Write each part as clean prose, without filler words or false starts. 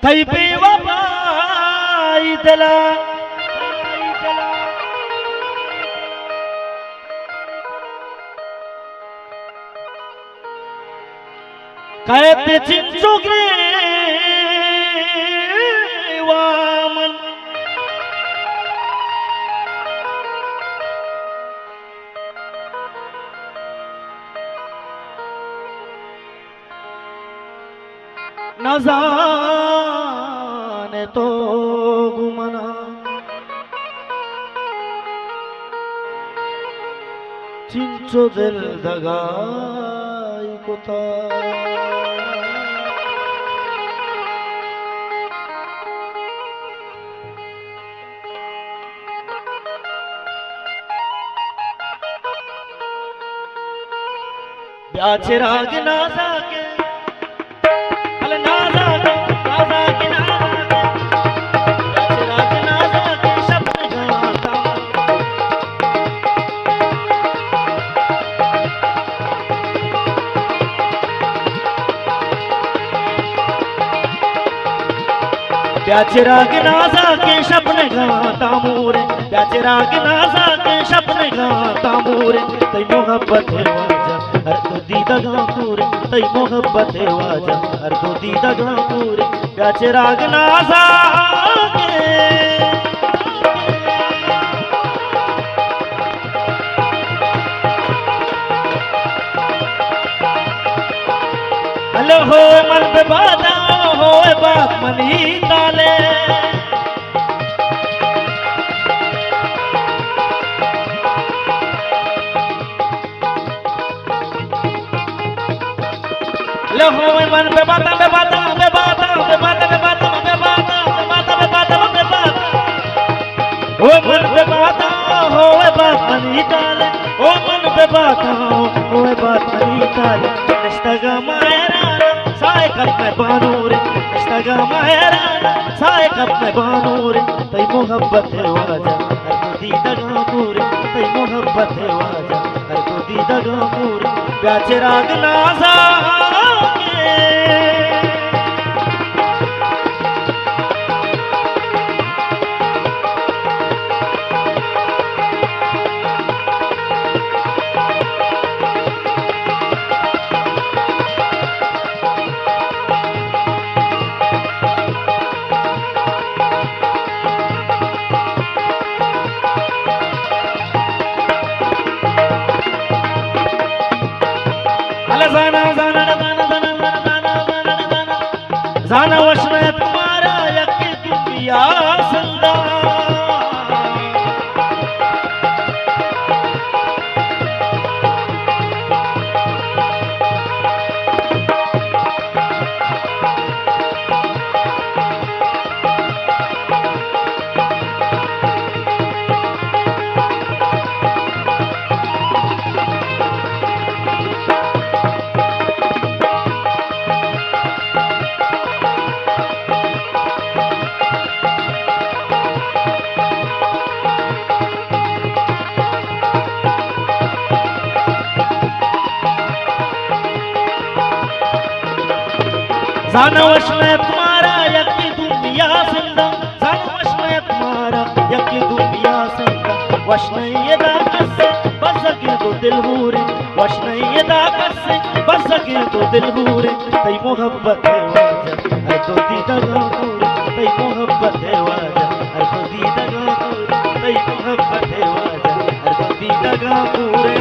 થઈ પીવા પાઈ દલા कहते चिंचुग्रे वामन न जाने तो गुमना चिंचो दिल दगाई कोता ब्याचे राग ना जागे अल ना जागे ना जागे ब्याचे राग ना जागे शब्द गाता ब्याचे राग ना जागे शब्द गाता मोरे ब्याचे राग ना जागे शब्द गाता मोरे तई मोहब्बत है हर तो दीदा गापूरे तई मोहब्बत है वाजा हर तो दीदा गापूरे प्याचे राग ना जागे हेलो हो मन पे बाधा हो बात मन ही ताले लो हो मन पे बाता पे बाता पे बाता पे बाता पे बाता पे बाता पे बाता पे बाता पे बाता ओ मन पे बाता हो बात मनी ताले ओ मन पे बाता हो बात मनी ताले निस्तगा मायरा साए कब में बानूरे निस्तगा मायरा साए कब में बानूरे तई मोहब्बत है वाजा हर को दीदा गापूरे तई मोहब्बत है वाजा हर को दीदा गापूरे प्याचे राग ना जाना वशना तुम्हारा यकी दुनिया संदा जानवश में तुम्हारा यकी दुनिया जिंदा जानवश में तुम्हारा यकी दुनिया जिंदा वश नहीं ये दाकत से बस सके तो दिल हुरे वश नहीं ये दाकत से बस सके तो दिल हुरे तई मोहब्बत है वाजा हर तो दीदा गापूरे तई मोहब्बत है वाजा हर तो दीदा गापूरे तई मोहब्बत है वाजा हर तो दीदा गापूरे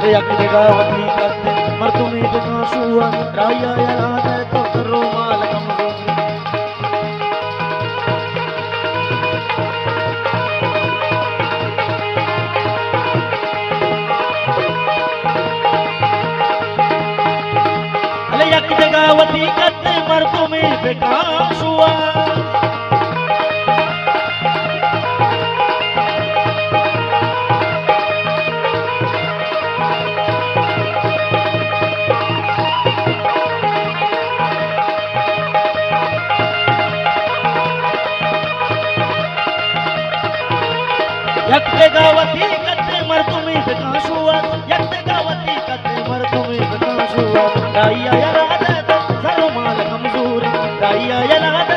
यक जगावती करते मर तुम्हें बेकाशुआ राया याद है तो करो माल कमजोर यक जगावती करते मर तुम्हें बेकाशुआ यक जगावती करते मर तुम्हें बेकाशुआ यक जगावती करते मर तुम्हें बेकाशुआ राया याद है तो सरो माल कमजोर राया याद